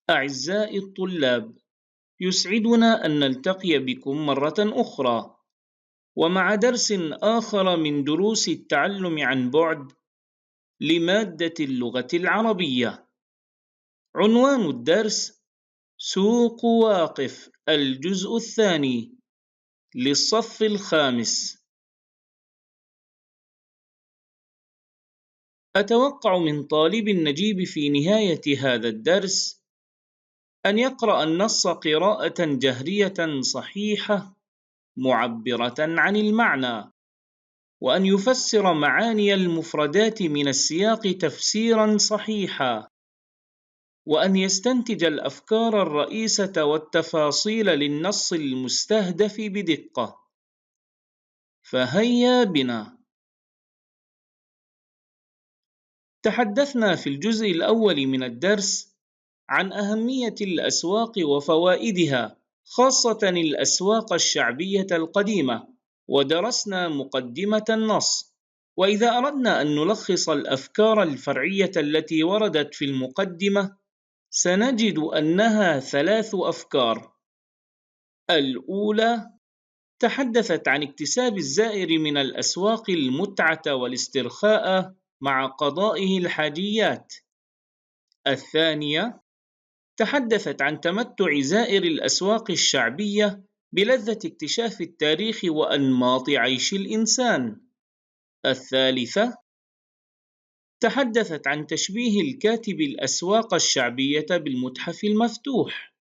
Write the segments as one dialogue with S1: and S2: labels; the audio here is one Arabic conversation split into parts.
S1: أعزائي الطلاب، يسعدنا أن نلتقي بكم مرة أخرى، ومع درس آخر من دروس التعلم عن بعد لمادة اللغة العربية. عنوان الدرس: سوق واقف، الجزء الثاني، للصف الخامس. أتوقع من طالب النجيب في نهاية هذا الدرس أن يقرأ النص قراءة جهرية صحيحة معبرة عن المعنى، وأن يفسر معاني المفردات من السياق تفسيرا صحيحا، وأن يستنتج الأفكار الرئيسة والتفاصيل للنص المستهدف بدقة. فهيا بنا. تحدثنا في الجزء الأول من الدرس عن أهمية الأسواق وفوائدها، خاصة الأسواق الشعبية القديمة، ودرسنا مقدمة النص. وإذا أردنا أن نلخص الأفكار الفرعية التي وردت في المقدمة، سنجد أنها 3 أفكار. الأولى تحدثت عن اكتساب الزائر من الأسواق المتعة والاسترخاء مع قضائه الحاجيات. الثانية تحدثت عن تمتع زائر الأسواق الشعبية بلذة اكتشاف التاريخ وأنماط عيش الإنسان. الثالثة تحدثت عن تشبيه الكاتب الأسواق الشعبية بالمتحف المفتوح.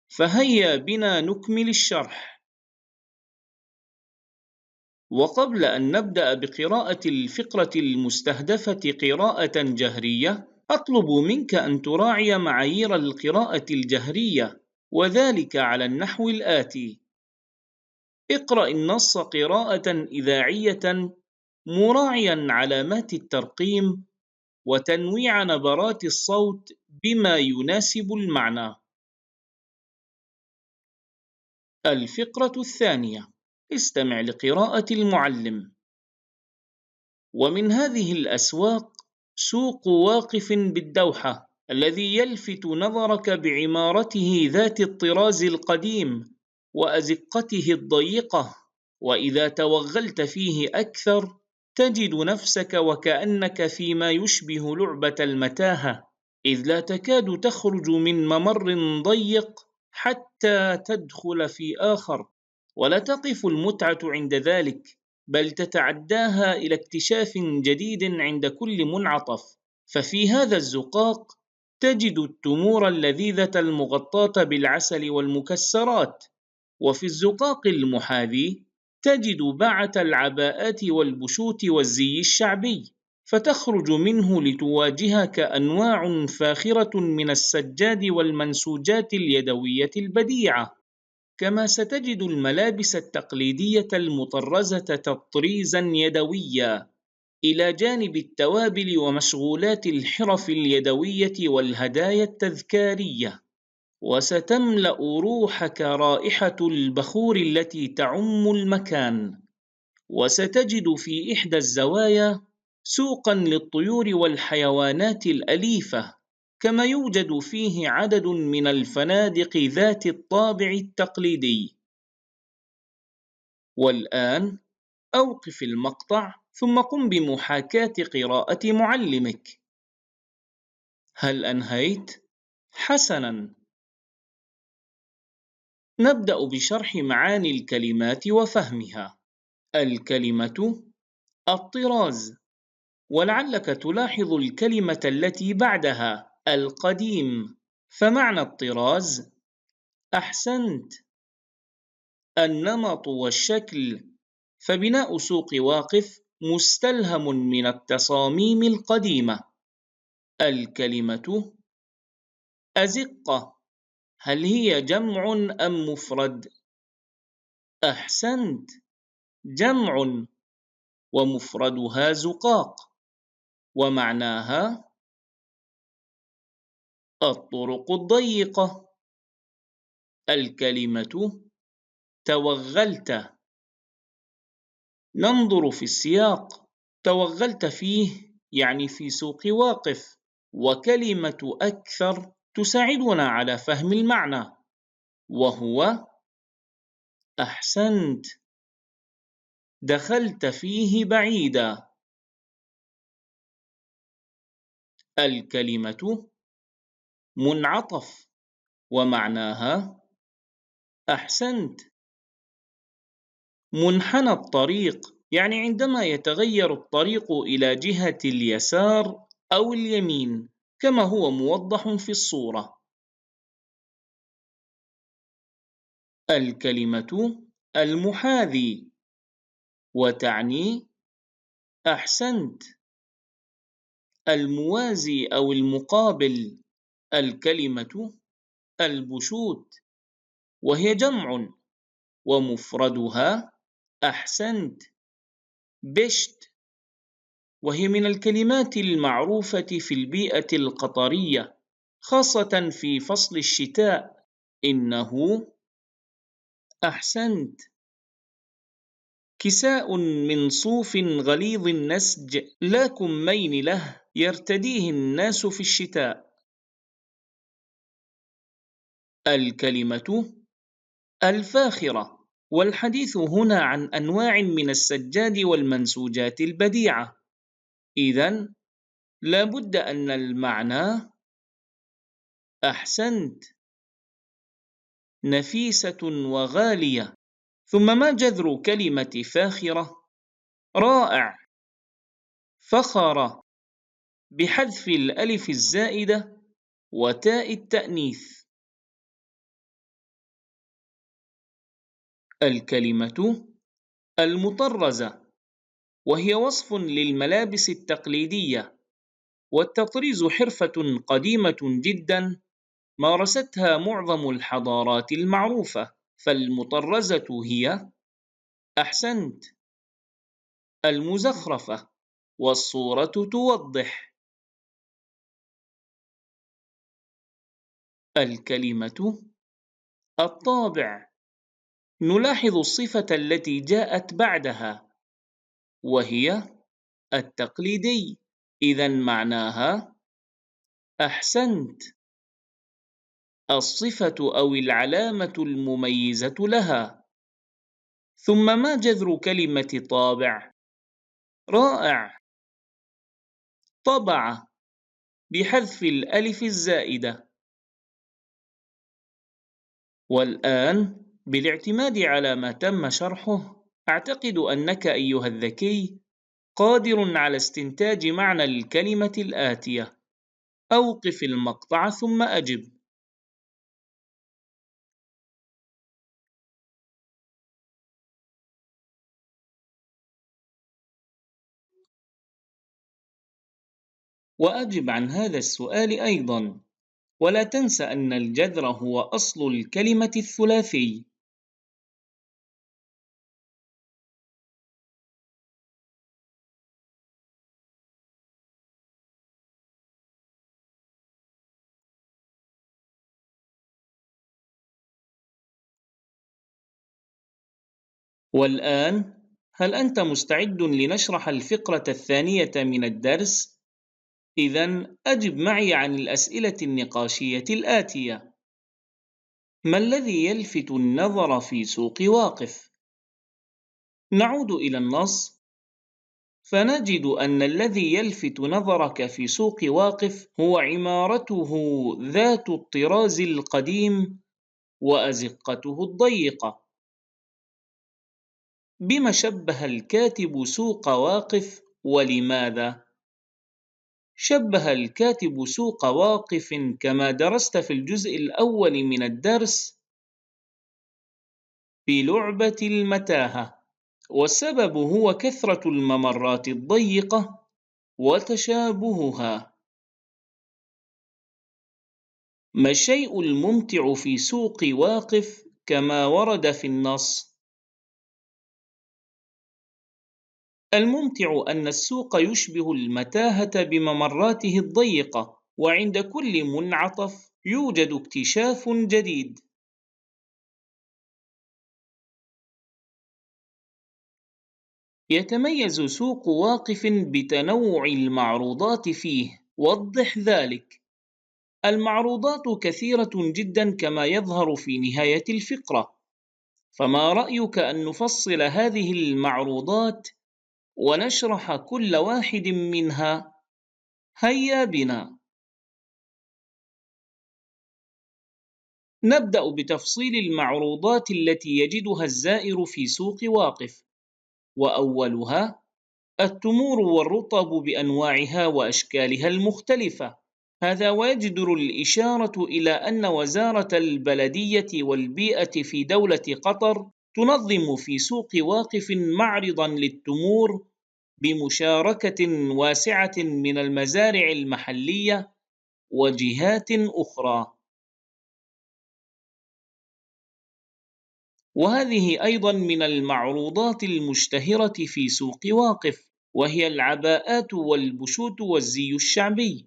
S1: فهيا بنا نكمل الشرح. وقبل أن نبدأ بقراءة الفقرة المستهدفة قراءة جهرية، أطلب منك أن تراعي معايير القراءة الجهرية، وذلك على النحو الآتي: اقرأ النص قراءة إذاعية مراعيا علامات الترقيم وتنويع نبرات الصوت بما يناسب المعنى. الفقرة الثانية: استمع لقراءة المعلم. ومن هذه الأسواق سوق واقف بالدوحة، الذي يلفت نظرك بعمارته ذات الطراز القديم وأزقته الضيقة، وإذا توغلت فيه أكثر تجد نفسك وكأنك فيما يشبه لعبة المتاهة، إذ لا تكاد تخرج من ممر ضيق حتى تدخل في آخر. ولا تقف المتعة عند ذلك، بل تتعداها إلى اكتشاف جديد عند كل منعطف. ففي هذا الزقاق تجد التمور اللذيذة المغطاة بالعسل والمكسرات، وفي الزقاق المحاذي تجد باعة العباءات والبشوت والزي الشعبي، فتخرج منه لتواجهك أنواع فاخرة من السجاد والمنسوجات اليدوية البديعة، كما ستجد الملابس التقليدية المطرزة تطريزا يدويا، إلى جانب التوابل ومشغولات الحرف اليدوية والهدايا التذكارية. وستملأ روحك رائحة البخور التي تعم المكان. وستجد في إحدى الزوايا سوقا للطيور والحيوانات الأليفة، كما يوجد فيه عدد من الفنادق ذات الطابع التقليدي. والآن أوقف المقطع ثم قم بمحاكاة قراءة معلمك. هل أنهيت؟ حسناً. نبدأ بشرح معاني الكلمات وفهمها. الكلمة الطراز، ولعلك تلاحظ الكلمة التي بعدها القديم، فمعنى الطراز أحسنت، النمط والشكل، فبناء سوق واقف مستلهم من التصاميم القديمة. الكلمة أزقة، هل هي جمع أم مفرد؟ أحسنت، جمع، ومفردها زقاق، ومعناها الطرق الضيقة. الكلمة توغلت، ننظر في السياق، توغلت فيه يعني في سوق واقف، وكلمة أكثر تساعدنا على فهم المعنى، وهو أحسنت، دخلت فيه بعيدا. الكلمة منعطف، ومعناها أحسنت. منحنى الطريق، يعني عندما يتغير الطريق إلى جهة اليسار أو اليمين، كما هو موضح في الصورة. الكلمة المحاذي، وتعني أحسنت. الموازي أو المقابل، الكلمة البشوت، وهي جمع، ومفردها أحسنت. بشت، وهي من الكلمات المعروفة في البيئة القطرية، خاصة في فصل الشتاء. إنه أحسنت. كساء من صوف غليظ النسج لا كمين له يرتديه الناس في الشتاء. الكلمة الفاخرة، والحديث هنا عن أنواع من السجاد والمنسوجات البديعة، إذن لا بد أن المعنى أحسنت، نفيسة وغالية. ثم ما جذر كلمة فاخرة؟ رائع، فخر، بحذف الألف الزائدة وتاء التأنيث. الكلمة المطرزة، وهي وصف للملابس التقليدية، والتطريز حرفة قديمة جدا مارستها معظم الحضارات المعروفة، فالمطرزة هي أحسنت. المزخرفة، والصورة توضح. الكلمة الطابع، نلاحظ الصفة التي جاءت بعدها، وهي التقليدي، إذن معناها أحسنت. الصفة أو العلامة المميزة لها. ثم ما جذر كلمة طابع؟ رائع، طبع، بحذف الألف الزائدة. والآن بالاعتماد على ما تم شرحه، أعتقد أنك أيها الذكي قادر على استنتاج معنى الكلمة الآتية. أوقف المقطع ثم أجب. وأجب عن هذا السؤال أيضا، ولا تنس أن الجذر هو أصل الكلمة الثلاثي. والآن، هل أنت مستعد لنشرح الفقرة الثانية من الدرس؟ إذن أجب معي عن الأسئلة النقاشية الآتية. ما الذي يلفت النظر في سوق واقف؟ نعود إلى النص، فنجد أن الذي يلفت نظرك في سوق واقف هو عمارته ذات الطراز القديم وأزقته الضيقة. بما شبه الكاتب سوق واقف، ولماذا؟ شبه الكاتب سوق واقف كما درست في الجزء الأول من الدرس بلعبة المتاهة، والسبب هو كثرة الممرات الضيقة وتشابهها. ما الشيء الممتع في سوق واقف كما ورد في النص؟ الممتع أن السوق يشبه المتاهة بممراته الضيقة، وعند كل منعطف يوجد اكتشاف جديد. يتميز سوق واقف بتنوع المعروضات فيه، وضح ذلك. المعروضات كثيرة جدا كما يظهر في نهاية الفقرة، فما رأيك أن نفصل هذه المعروضات ونشرح كل واحد منها؟ هيا بنا. نبدأ بتفصيل المعروضات التي يجدها الزائر في سوق واقف، وأولها التمور والرطب بأنواعها وأشكالها المختلفة. هذا ويجدر الإشارة إلى أن وزارة البلدية والبيئة في دولة قطر تنظم في سوق واقف معرضًا للتمور بمشاركة واسعة من المزارع المحلية وجهات أخرى. وهذه أيضًا من المعروضات المشتهرة في سوق واقف، وهي العباءات والبشوت والزي الشعبي.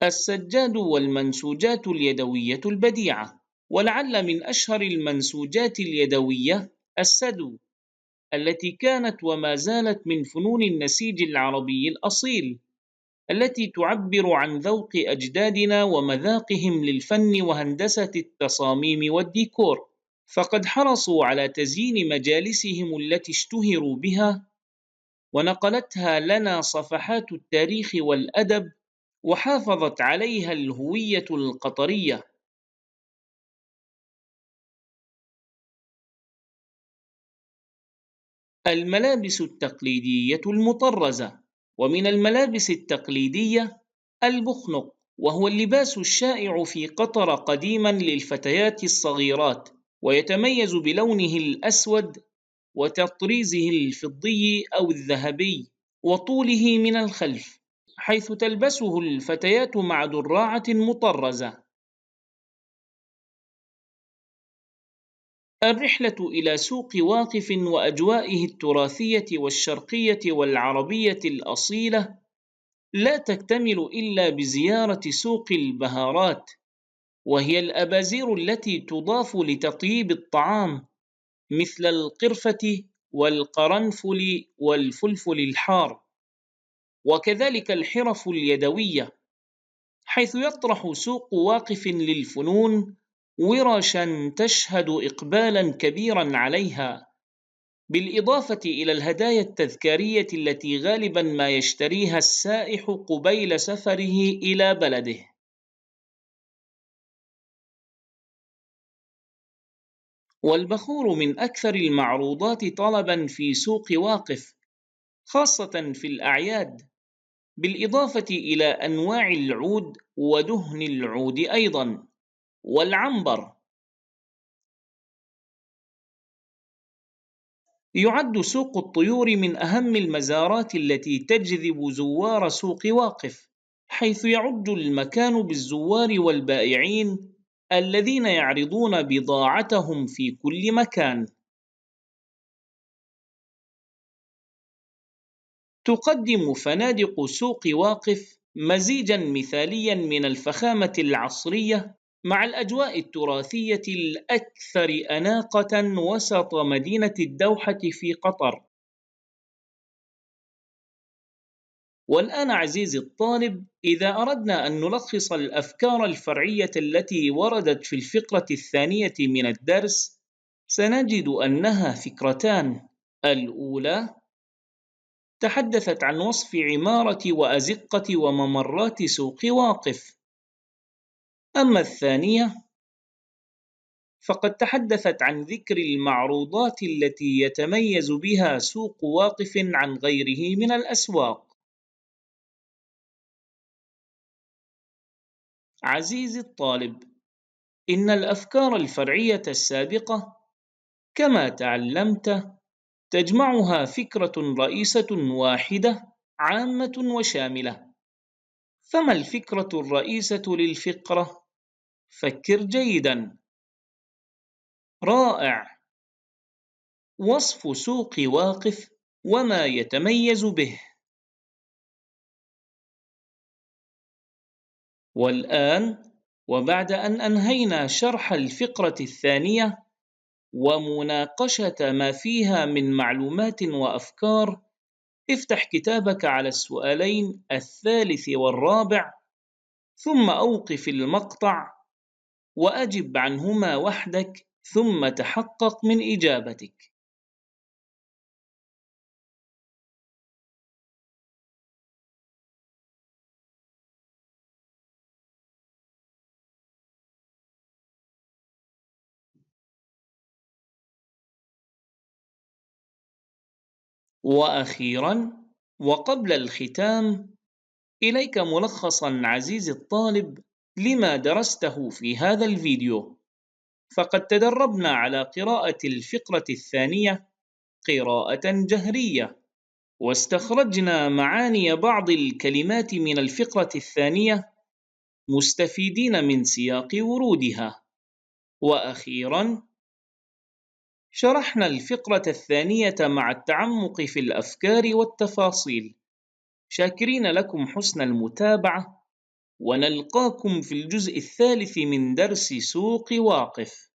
S1: السجاد والمنسوجات اليدوية البديعة، ولعل من أشهر المنسوجات اليدوية السدو، التي كانت وما زالت من فنون النسيج العربي الأصيل، التي تعبر عن ذوق أجدادنا ومذاقهم للفن وهندسة التصاميم والديكور، فقد حرصوا على تزيين مجالسهم التي اشتهروا بها، ونقلتها لنا صفحات التاريخ والأدب، وحافظت عليها الهوية القطرية. الملابس التقليدية المطرزة، ومن الملابس التقليدية البخنق، وهو اللباس الشائع في قطر قديما للفتيات الصغيرات، ويتميز بلونه الأسود وتطريزه الفضي أو الذهبي وطوله من الخلف، حيث تلبسه الفتيات مع دراعة مطرزة. الرحلة إلى سوق واقف وأجوائه التراثية والشرقية والعربية الأصيلة لا تكتمل إلا بزيارة سوق البهارات، وهي الأبازير التي تضاف لتطييب الطعام مثل القرفة والقرنفل والفلفل الحار، وكذلك الحرف اليدوية، حيث يطرح سوق واقف للفنون ورشًا تشهد إقبالًا كبيرًا عليها، بالإضافة إلى الهدايا التذكارية التي غالبًا ما يشتريها السائح قبيل سفره إلى بلده. والبخور من أكثر المعروضات طلبًا في سوق واقف، خاصة في الأعياد، بالإضافة إلى أنواع العود ودهن العود أيضًا، والعنبر. يعد سوق الطيور من أهم المزارات التي تجذب زوار سوق واقف، حيث يعج المكان بالزوار والبائعين الذين يعرضون بضاعتهم في كل مكان. تقدم فنادق سوق واقف مزيجًا مثاليًا من الفخامة العصرية مع الأجواء التراثية الأكثر أناقة وسط مدينة الدوحة في قطر. والآن عزيزي الطالب، إذا أردنا أن نلخص الأفكار الفرعية التي وردت في الفقرة الثانية من الدرس، سنجد أنها فكرتان. الأولى تحدثت عن وصف عمارة وأزقة وممرات سوق واقف، أما الثانية فقد تحدثت عن ذكر المعروضات التي يتميز بها سوق واقف عن غيره من الأسواق. عزيزي الطالب، إن الأفكار الفرعية السابقة كما تعلمت تجمعها فكرة رئيسة واحدة عامة وشاملة. فما الفكرة الرئيسة للفقرة؟ فكر جيدا. رائع. وصف سوق واقف وما يتميز به. والآن، وبعد أن أنهينا شرح الفقرة الثانية ومناقشة ما فيها من معلومات وأفكار، افتح كتابك على السؤالين الثالث والرابع، ثم أوقف المقطع وأجب عنهما وحدك، ثم تحقق من إجابتك. وأخيراً وقبل الختام، إليك ملخصاً عزيزي الطالب لما درسته في هذا الفيديو. فقد تدربنا على قراءة الفقرة الثانية قراءة جهرية، واستخرجنا معاني بعض الكلمات من الفقرة الثانية مستفيدين من سياق ورودها. وأخيراً شرحنا الفقرة الثانية مع التعمق في الأفكار والتفاصيل. شاكرين لكم حسن المتابعة، ونلقاكم في الجزء الثالث من درس سوق واقف.